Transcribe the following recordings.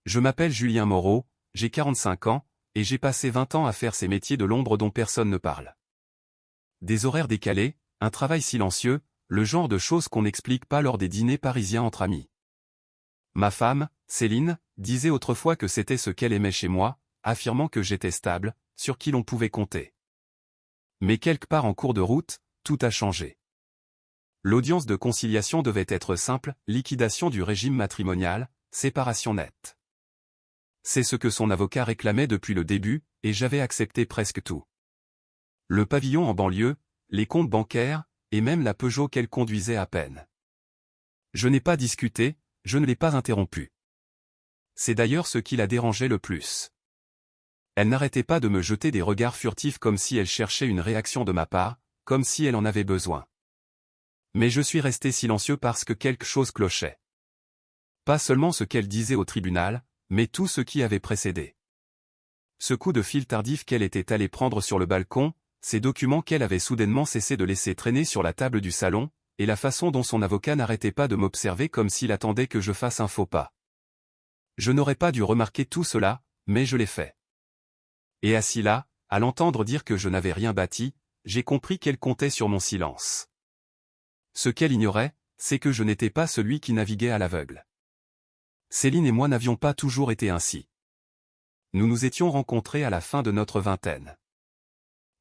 Je m'appelle Julien Moreau, j'ai 45 ans, et j'ai passé 20 ans à faire ces métiers de l'ombre dont personne ne parle. Des horaires décalés, un travail silencieux, le genre de choses qu'on n'explique pas lors des dîners parisiens entre amis. Ma femme, Céline, disait autrefois que c'était ce qu'elle aimait chez moi, affirmant que j'étais stable, sur qui l'on pouvait compter. Mais quelque part en cours de route, tout a changé. L'audience de conciliation devait être simple, liquidation du régime matrimonial, séparation nette. C'est ce que son avocat réclamait depuis le début, et j'avais accepté presque tout. Le pavillon en banlieue, les comptes bancaires, et même la Peugeot qu'elle conduisait à peine. Je n'ai pas discuté, je ne l'ai pas interrompu. C'est d'ailleurs ce qui la dérangeait le plus. Elle n'arrêtait pas de me jeter des regards furtifs comme si elle cherchait une réaction de ma part, comme si elle en avait besoin. Mais je suis resté silencieux parce que quelque chose clochait. Pas seulement ce qu'elle disait au tribunal, mais tout ce qui avait précédé. Ce coup de fil tardif qu'elle était allée prendre sur le balcon, ces documents qu'elle avait soudainement cessé de laisser traîner sur la table du salon, et la façon dont son avocat n'arrêtait pas de m'observer comme s'il attendait que je fasse un faux pas. Je n'aurais pas dû remarquer tout cela, mais je l'ai fait. Et assis là, à l'entendre dire que je n'avais rien bâti, j'ai compris qu'elle comptait sur mon silence. Ce qu'elle ignorait, c'est que je n'étais pas celui qui naviguait à l'aveugle. Céline et moi n'avions pas toujours été ainsi. Nous nous étions rencontrés à la fin de notre vingtaine.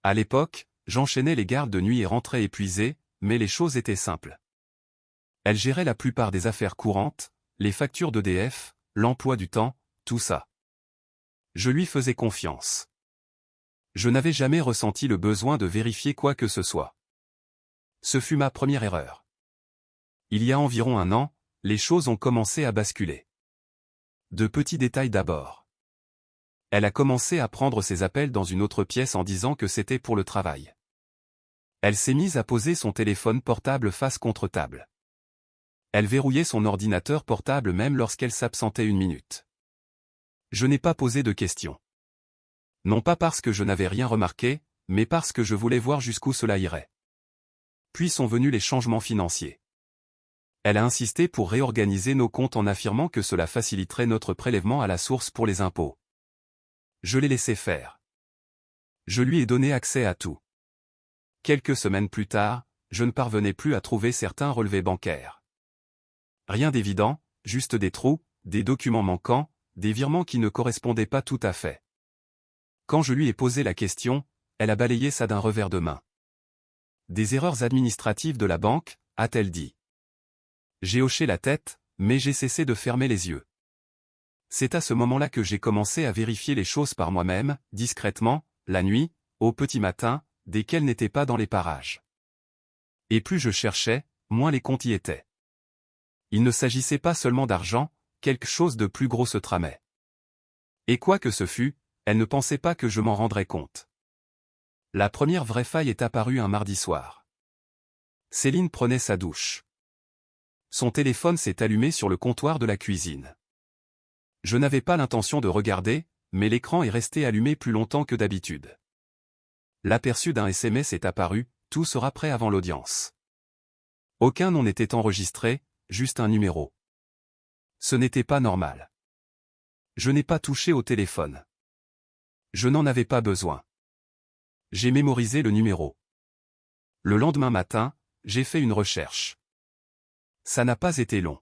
À l'époque, j'enchaînais les gardes de nuit et rentrais épuisé, mais les choses étaient simples. Elle gérait la plupart des affaires courantes, les factures d'EDF, l'emploi du temps, tout ça. Je lui faisais confiance. Je n'avais jamais ressenti le besoin de vérifier quoi que ce soit. Ce fut ma première erreur. Il y a environ un an, les choses ont commencé à basculer. De petits détails d'abord. Elle a commencé à prendre ses appels dans une autre pièce en disant que c'était pour le travail. Elle s'est mise à poser son téléphone portable face contre table. Elle verrouillait son ordinateur portable même lorsqu'elle s'absentait une minute. Je n'ai pas posé de questions. Non pas parce que je n'avais rien remarqué, mais parce que je voulais voir jusqu'où cela irait. Puis sont venus les changements financiers. Elle a insisté pour réorganiser nos comptes en affirmant que cela faciliterait notre prélèvement à la source pour les impôts. Je l'ai laissé faire. Je lui ai donné accès à tout. Quelques semaines plus tard, je ne parvenais plus à trouver certains relevés bancaires. Rien d'évident, juste des trous, des documents manquants, des virements qui ne correspondaient pas tout à fait. Quand je lui ai posé la question, elle a balayé ça d'un revers de main. Des erreurs administratives de la banque, a-t-elle dit. J'ai hoché la tête, mais j'ai cessé de fermer les yeux. C'est à ce moment-là que j'ai commencé à vérifier les choses par moi-même, discrètement, la nuit, au petit matin, dès qu'elle n'était pas dans les parages. Et plus je cherchais, moins les comptes y étaient. Il ne s'agissait pas seulement d'argent, quelque chose de plus gros se tramait. Et quoi que ce fût, elle ne pensait pas que je m'en rendrais compte. La première vraie faille est apparue un mardi soir. Céline prenait sa douche. Son téléphone s'est allumé sur le comptoir de la cuisine. Je n'avais pas l'intention de regarder, mais l'écran est resté allumé plus longtemps que d'habitude. L'aperçu d'un SMS est apparu, tout sera prêt avant l'audience. Aucun nom n'était enregistré, juste un numéro. Ce n'était pas normal. Je n'ai pas touché au téléphone. Je n'en avais pas besoin. J'ai mémorisé le numéro. Le lendemain matin, j'ai fait une recherche. Ça n'a pas été long.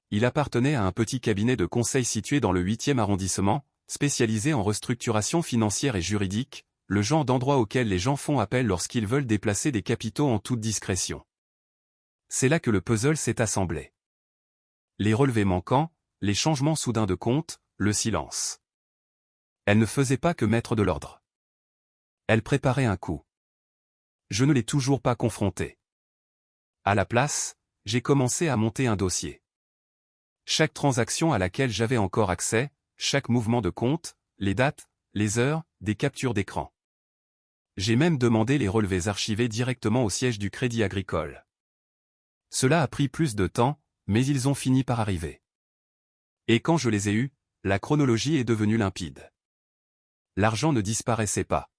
Il appartenait à un petit cabinet de conseil situé dans le 8e arrondissement, spécialisé en restructuration financière et juridique, le genre d'endroit auquel les gens font appel lorsqu'ils veulent déplacer des capitaux en toute discrétion. C'est là que le puzzle s'est assemblé. Les relevés manquants, les changements soudains de compte, le silence. Elle ne faisait pas que mettre de l'ordre. Elle préparait un coup. Je ne l'ai toujours pas confrontée. À la place, j'ai commencé à monter un dossier. Chaque transaction à laquelle j'avais encore accès, chaque mouvement de compte, les dates, les heures, des captures d'écran. J'ai même demandé les relevés archivés directement au siège du Crédit Agricole. Cela a pris plus de temps, mais ils ont fini par arriver. Et quand je les ai eus, la chronologie est devenue limpide. L'argent ne disparaissait pas.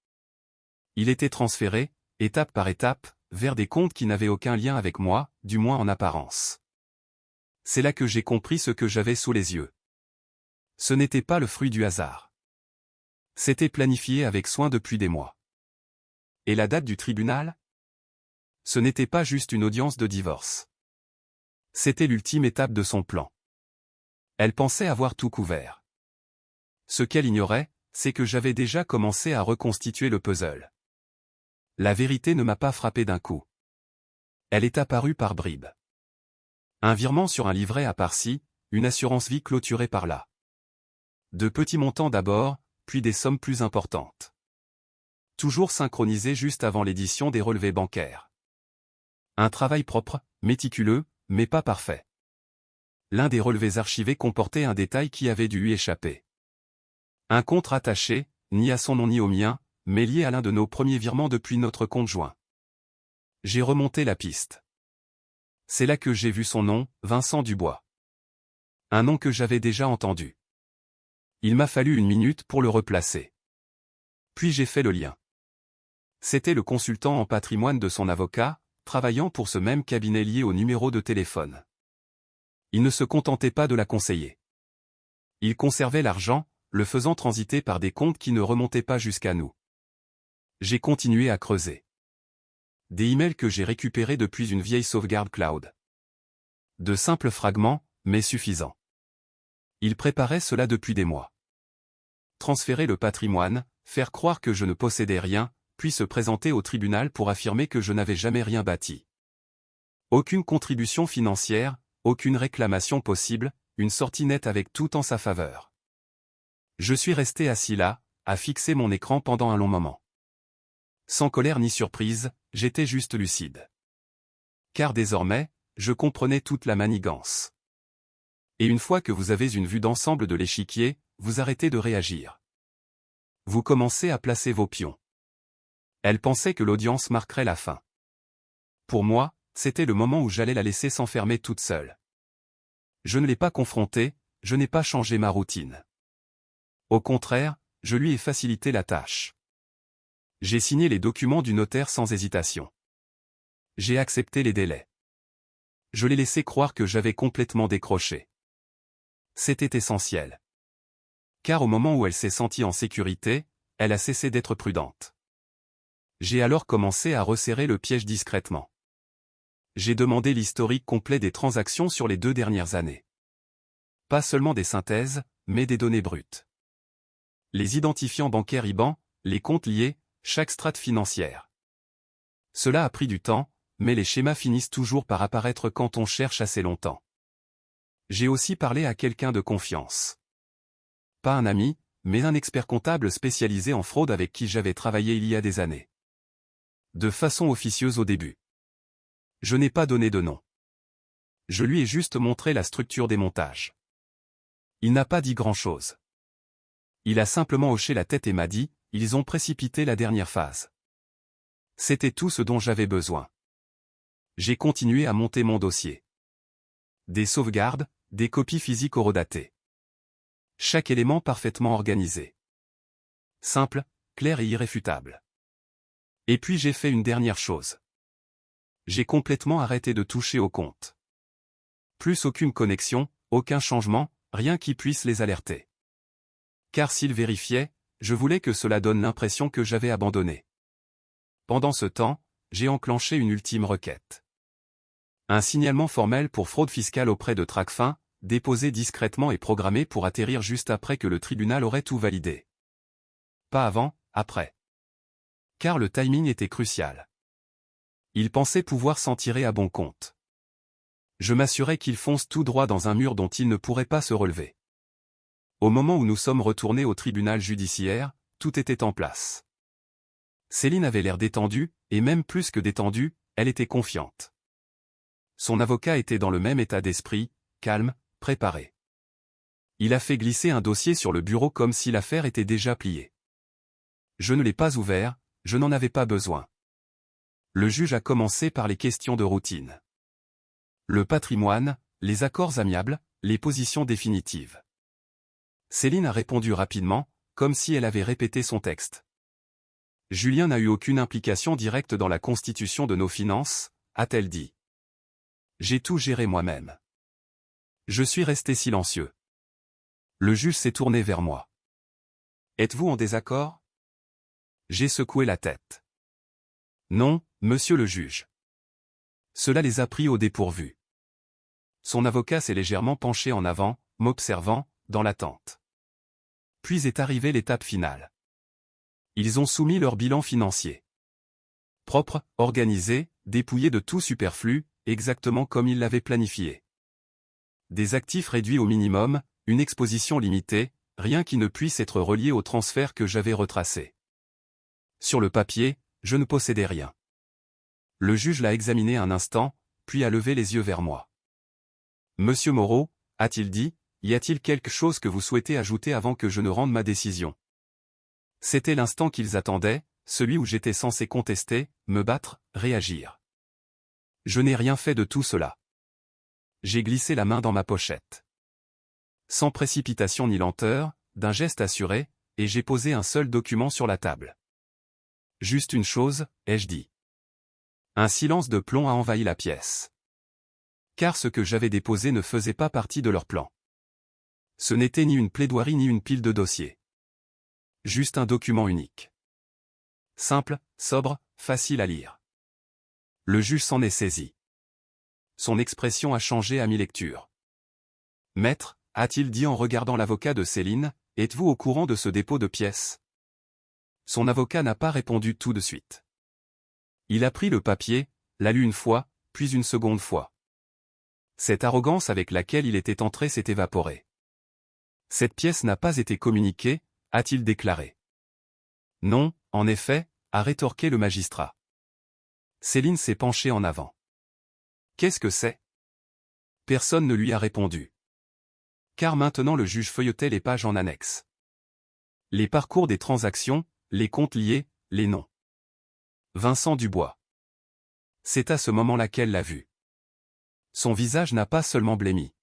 Il était transféré, étape par étape, vers des comptes qui n'avaient aucun lien avec moi, du moins en apparence. C'est là que j'ai compris ce que j'avais sous les yeux. Ce n'était pas le fruit du hasard. C'était planifié avec soin depuis des mois. Et la date du tribunal? Ce n'était pas juste une audience de divorce. C'était l'ultime étape de son plan. Elle pensait avoir tout couvert. Ce qu'elle ignorait, c'est que j'avais déjà commencé à reconstituer le puzzle. La vérité ne m'a pas frappé d'un coup. Elle est apparue par bribes. Un virement sur un livret à par-ci, une assurance vie clôturée par là. De petits montants d'abord, puis des sommes plus importantes. Toujours synchronisées juste avant l'édition des relevés bancaires. Un travail propre, méticuleux, mais pas parfait. L'un des relevés archivés comportait un détail qui avait dû lui échapper. Un compte rattaché, ni à son nom ni au mien, mais lié à l'un de nos premiers virements depuis notre compte joint. J'ai remonté la piste. C'est là que j'ai vu son nom, Vincent Dubois. Un nom que j'avais déjà entendu. Il m'a fallu une minute pour le replacer. Puis j'ai fait le lien. C'était le consultant en patrimoine de son avocat, travaillant pour ce même cabinet lié au numéro de téléphone. Il ne se contentait pas de la conseiller. Il conservait l'argent, le faisant transiter par des comptes qui ne remontaient pas jusqu'à nous. J'ai continué à creuser. Des emails que j'ai récupérés depuis une vieille sauvegarde cloud. De simples fragments, mais suffisants. Il préparait cela depuis des mois. Transférer le patrimoine, faire croire que je ne possédais rien, puis se présenter au tribunal pour affirmer que je n'avais jamais rien bâti. Aucune contribution financière, aucune réclamation possible, une sortie nette avec tout en sa faveur. Je suis resté assis là, à fixer mon écran pendant un long moment. Sans colère ni surprise, j'étais juste lucide. Car désormais, je comprenais toute la manigance. Et une fois que vous avez une vue d'ensemble de l'échiquier, vous arrêtez de réagir. Vous commencez à placer vos pions. Elle pensait que l'audience marquerait la fin. Pour moi, c'était le moment où j'allais la laisser s'enfermer toute seule. Je ne l'ai pas confrontée, je n'ai pas changé ma routine. Au contraire, je lui ai facilité la tâche. J'ai signé les documents du notaire sans hésitation. J'ai accepté les délais. Je l'ai laissé croire que j'avais complètement décroché. C'était essentiel. Car au moment où elle s'est sentie en sécurité, elle a cessé d'être prudente. J'ai alors commencé à resserrer le piège discrètement. J'ai demandé l'historique complet des transactions sur les 2 dernières années. Pas seulement des synthèses, mais des données brutes. Les identifiants bancaires IBAN, les comptes liés, chaque strate financière. Cela a pris du temps, mais les schémas finissent toujours par apparaître quand on cherche assez longtemps. J'ai aussi parlé à quelqu'un de confiance. Pas un ami, mais un expert comptable spécialisé en fraude avec qui j'avais travaillé il y a des années. De façon officieuse au début. Je n'ai pas donné de nom. Je lui ai juste montré la structure des montages. Il n'a pas dit grand-chose. Il a simplement hoché la tête et m'a dit, ils ont précipité la dernière phase. C'était tout ce dont j'avais besoin. J'ai continué à monter mon dossier. Des sauvegardes, des copies physiques horodatées. Chaque élément parfaitement organisé. Simple, clair et irréfutable. Et puis j'ai fait une dernière chose. J'ai complètement arrêté de toucher aux comptes. Plus aucune connexion, aucun changement, rien qui puisse les alerter. Car s'ils vérifiaient, je voulais que cela donne l'impression que j'avais abandonné. Pendant ce temps, j'ai enclenché une ultime requête. Un signalement formel pour fraude fiscale auprès de Tracfin, déposé discrètement et programmé pour atterrir juste après que le tribunal aurait tout validé. Pas avant, après. Car le timing était crucial. Il pensait pouvoir s'en tirer à bon compte. Je m'assurais qu'il fonce tout droit dans un mur dont il ne pourrait pas se relever. Au moment où nous sommes retournés au tribunal judiciaire, tout était en place. Céline avait l'air détendue, et même plus que détendue, elle était confiante. Son avocat était dans le même état d'esprit, calme, préparé. Il a fait glisser un dossier sur le bureau comme si l'affaire était déjà pliée. Je ne l'ai pas ouvert, je n'en avais pas besoin. Le juge a commencé par les questions de routine. Le patrimoine, les accords amiables, les positions définitives. Céline a répondu rapidement, comme si elle avait répété son texte. Julien n'a eu aucune implication directe dans la constitution de nos finances, a-t-elle dit. J'ai tout géré moi-même. Je suis resté silencieux. Le juge s'est tourné vers moi. Êtes-vous en désaccord? J'ai secoué la tête. Non, monsieur le juge. Cela les a pris au dépourvu. Son avocat s'est légèrement penché en avant, m'observant, dans l'attente. Puis est arrivée l'étape finale. Ils ont soumis leur bilan financier. Propre, organisé, dépouillé de tout superflu, exactement comme ils l'avaient planifié. Des actifs réduits au minimum, une exposition limitée, rien qui ne puisse être relié au transfert que j'avais retracé. Sur le papier, je ne possédais rien. Le juge l'a examiné un instant, puis a levé les yeux vers moi. Monsieur Moreau, a-t-il dit, y a-t-il quelque chose que vous souhaitez ajouter avant que je ne rende ma décision? C'était l'instant qu'ils attendaient, celui où j'étais censé contester, me battre, réagir. Je n'ai rien fait de tout cela. J'ai glissé la main dans ma pochette. Sans précipitation ni lenteur, d'un geste assuré, et j'ai posé un seul document sur la table. Juste une chose, ai-je dit. Un silence de plomb a envahi la pièce. Car ce que j'avais déposé ne faisait pas partie de leur plan. Ce n'était ni une plaidoirie ni une pile de dossiers. Juste un document unique. Simple, sobre, facile à lire. Le juge s'en est saisi. Son expression a changé à mi-lecture. Maître, a-t-il dit en regardant l'avocat de Céline, êtes-vous au courant de ce dépôt de pièces? Son avocat n'a pas répondu tout de suite. Il a pris le papier, l'a lu une fois, puis une seconde fois. Cette arrogance avec laquelle il était entré s'est évaporée. Cette pièce n'a pas été communiquée, a-t-il déclaré. Non, en effet, a rétorqué le magistrat. Céline s'est penchée en avant. Qu'est-ce que c'est? Personne ne lui a répondu. Car maintenant le juge feuilletait les pages en annexe. Les parcours des transactions, les comptes liés, les noms. Vincent Dubois. C'est à ce moment-là qu'elle l'a vu. Son visage n'a pas seulement blêmi.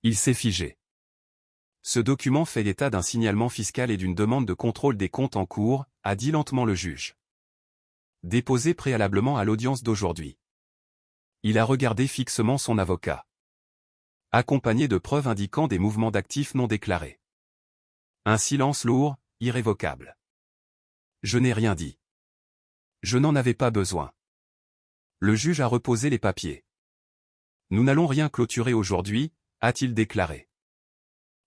Il s'est figé. Ce document fait l'état d'un signalement fiscal et d'une demande de contrôle des comptes en cours, a dit lentement le juge. Déposé préalablement à l'audience d'aujourd'hui. Il a regardé fixement son avocat. Accompagné de preuves indiquant des mouvements d'actifs non déclarés. Un silence lourd, irrévocable. Je n'ai rien dit. Je n'en avais pas besoin. Le juge a reposé les papiers. Nous n'allons rien clôturer aujourd'hui, a-t-il déclaré.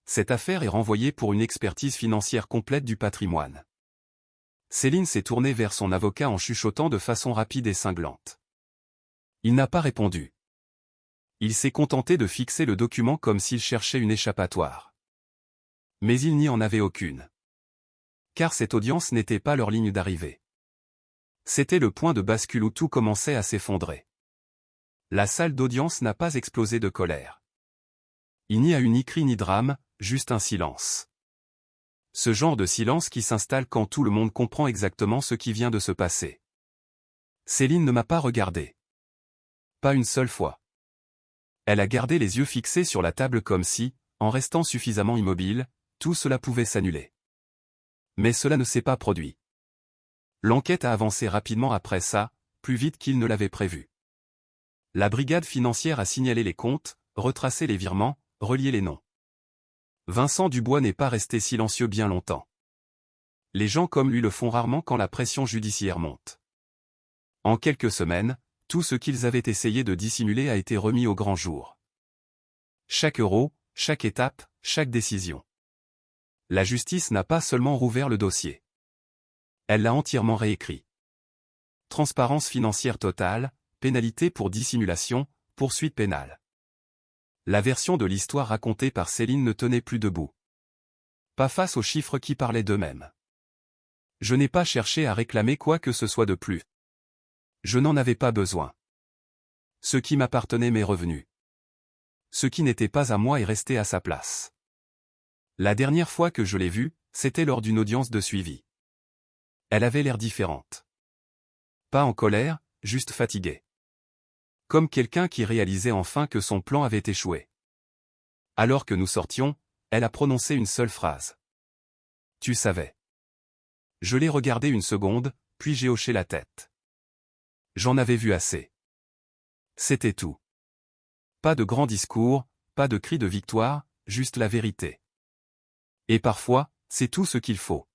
Cette affaire est renvoyée pour une expertise financière complète du patrimoine. Céline s'est tournée vers son avocat en chuchotant de façon rapide et cinglante. Il n'a pas répondu. Il s'est contenté de fixer le document comme s'il cherchait une échappatoire. Mais il n'y en avait aucune. Car cette audience n'était pas leur ligne d'arrivée. C'était le point de bascule où tout commençait à s'effondrer. La salle d'audience n'a pas explosé de colère. Il n'y a eu ni cri ni drame, juste un silence. Ce genre de silence qui s'installe quand tout le monde comprend exactement ce qui vient de se passer. Céline ne m'a pas regardé. Pas une seule fois. Elle a gardé les yeux fixés sur la table comme si, en restant suffisamment immobile, tout cela pouvait s'annuler. Mais cela ne s'est pas produit. L'enquête a avancé rapidement après ça, plus vite qu'il ne l'avait prévu. La brigade financière a signalé les comptes, retracé les virements, relié les noms. Vincent Dubois n'est pas resté silencieux bien longtemps. Les gens comme lui le font rarement quand la pression judiciaire monte. En quelques semaines, tout ce qu'ils avaient essayé de dissimuler a été remis au grand jour. Chaque euro, chaque étape, chaque décision. La justice n'a pas seulement rouvert le dossier. Elle l'a entièrement réécrit. Transparence financière totale, pénalité pour dissimulation, poursuite pénale. La version de l'histoire racontée par Céline ne tenait plus debout. Pas face aux chiffres qui parlaient d'eux-mêmes. Je n'ai pas cherché à réclamer quoi que ce soit de plus. Je n'en avais pas besoin. Ce qui m'appartenait m'est revenu. Ce qui n'était pas à moi est resté à sa place. La dernière fois que je l'ai vue, c'était lors d'une audience de suivi. Elle avait l'air différente. Pas en colère, juste fatiguée. Comme quelqu'un qui réalisait enfin que son plan avait échoué. Alors que nous sortions, elle a prononcé une seule phrase. Tu savais. Je l'ai regardé une seconde, puis j'ai hoché la tête. J'en avais vu assez. C'était tout. Pas de grand discours, pas de cri de victoire, juste la vérité. Et parfois, c'est tout ce qu'il faut.